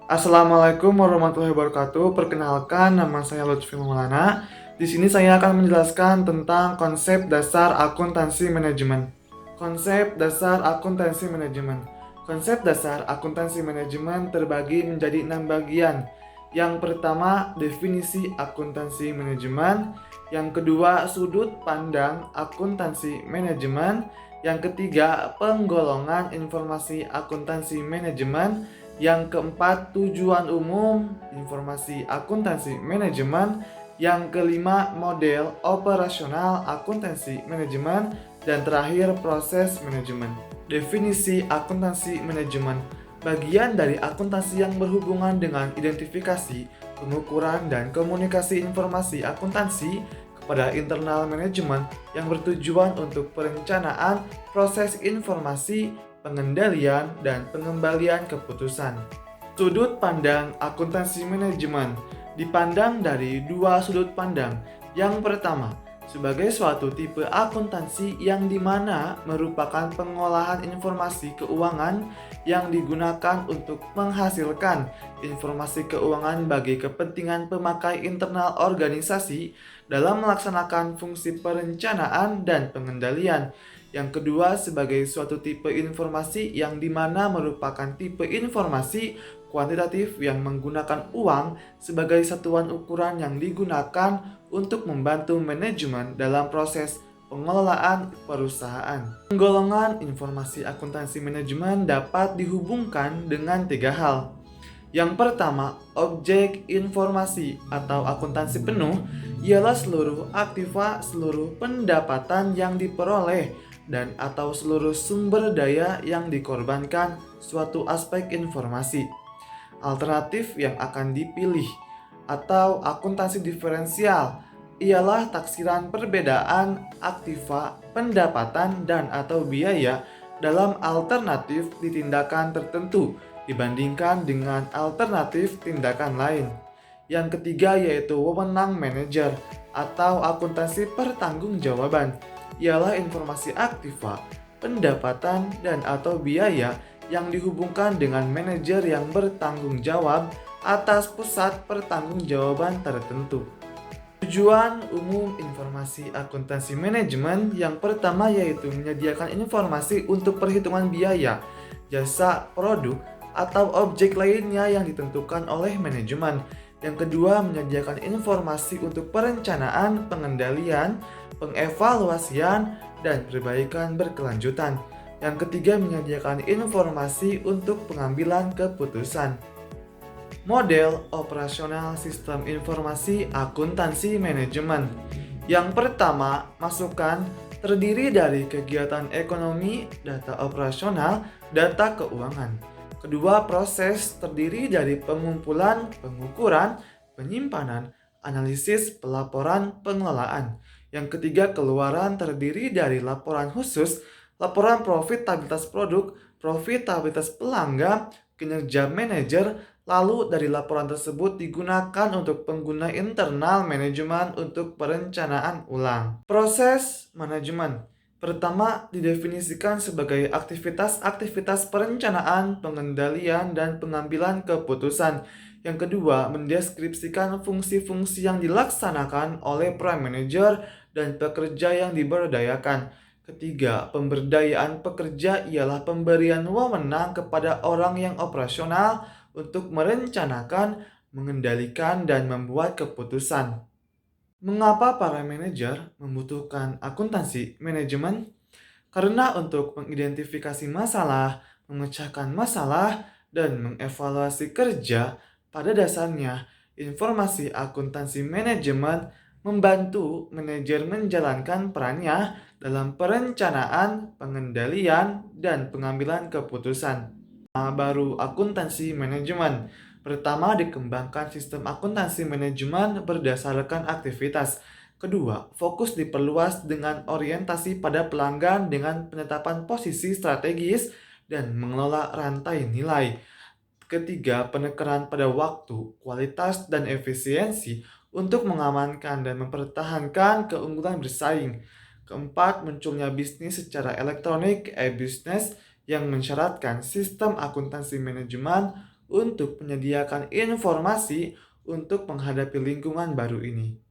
Assalamualaikum warahmatullahi wabarakatuh. Perkenalkan, nama saya Lutfi Maulana. Di sini saya akan menjelaskan tentang konsep dasar akuntansi manajemen. Konsep dasar akuntansi manajemen. Konsep dasar akuntansi manajemen terbagi menjadi 6 bagian. Yang pertama, definisi akuntansi manajemen. Yang kedua, sudut pandang akuntansi manajemen. Yang ketiga, penggolongan informasi akuntansi manajemen. Yang keempat, tujuan umum informasi akuntansi manajemen. Yang kelima, model operasional akuntansi manajemen. Dan terakhir, proses manajemen. Definisi akuntansi manajemen. Bagian dari akuntansi yang berhubungan dengan identifikasi, pengukuran, dan komunikasi informasi akuntansi kepada internal manajemen yang bertujuan untuk perencanaan proses informasi, pengendalian, dan pengembalian keputusan. Sudut pandang akuntansi manajemen dipandang dari dua sudut pandang. Yang pertama, sebagai suatu tipe akuntansi yang dimana merupakan pengolahan informasi keuangan yang digunakan untuk menghasilkan informasi keuangan bagi kepentingan pemakai internal organisasi dalam melaksanakan fungsi perencanaan dan pengendalian. Yang kedua, sebagai suatu tipe informasi yang dimana merupakan tipe informasi kuantitatif yang menggunakan uang sebagai satuan ukuran yang digunakan untuk membantu manajemen dalam proses pengelolaan perusahaan. Penggolongan informasi akuntansi manajemen dapat dihubungkan dengan tiga hal. Yang pertama, objek informasi atau akuntansi penuh ialah seluruh aktiva, seluruh pendapatan yang diperoleh dan atau seluruh sumber daya yang dikorbankan suatu aspek informasi. Alternatif yang akan dipilih atau akuntansi diferensial ialah taksiran perbedaan aktiva, pendapatan, dan atau biaya dalam alternatif di tindakan tertentu dibandingkan dengan alternatif tindakan lain. Yang ketiga yaitu wewenang manajer atau akuntansi pertanggungjawaban, ialah informasi aktiva, pendapatan, dan atau biaya yang dihubungkan dengan manajer yang bertanggung jawab atas pusat pertanggungjawaban tertentu. Tujuan umum informasi akuntansi manajemen yang pertama yaitu menyediakan informasi untuk perhitungan biaya, jasa, produk, atau objek lainnya yang ditentukan oleh manajemen. Yang kedua, menyediakan informasi untuk perencanaan, pengendalian, pengevaluasian, dan perbaikan berkelanjutan. Yang ketiga, menyediakan informasi untuk pengambilan keputusan. Model operasional sistem informasi akuntansi manajemen. Yang pertama, masukan terdiri dari kegiatan ekonomi, data operasional, data keuangan. Kedua, proses terdiri dari pengumpulan, pengukuran, penyimpanan, analisis, pelaporan, pengelolaan. Yang ketiga, keluaran terdiri dari laporan khusus, laporan profitabilitas produk, profitabilitas pelanggan, kinerja manajer. Lalu dari laporan tersebut digunakan untuk pengguna internal manajemen untuk perencanaan ulang. Proses manajemen. Pertama, didefinisikan sebagai aktivitas-aktivitas perencanaan, pengendalian, dan pengambilan keputusan. Yang kedua, mendeskripsikan fungsi-fungsi yang dilaksanakan oleh prime manager dan pekerja yang diberdayakan. Ketiga, pemberdayaan pekerja ialah pemberian wewenang kepada orang yang operasional untuk merencanakan, mengendalikan, dan membuat keputusan. Mengapa para manajer membutuhkan akuntansi manajemen? Karena untuk mengidentifikasi masalah, memecahkan masalah, dan mengevaluasi kerja, pada dasarnya informasi akuntansi manajemen membantu manajer menjalankan perannya dalam perencanaan, pengendalian, dan pengambilan keputusan. Baru akuntansi manajemen. Pertama, dikembangkan sistem akuntansi manajemen berdasarkan aktivitas. Kedua, fokus diperluas dengan orientasi pada pelanggan dengan penetapan posisi strategis dan mengelola rantai nilai. Ketiga, penekanan pada waktu, kualitas, dan efisiensi untuk mengamankan dan mempertahankan keunggulan bersaing. Keempat, munculnya bisnis secara elektronik, e-business, yang mensyaratkan sistem akuntansi manajemen untuk menyediakan informasi untuk menghadapi lingkungan baru ini.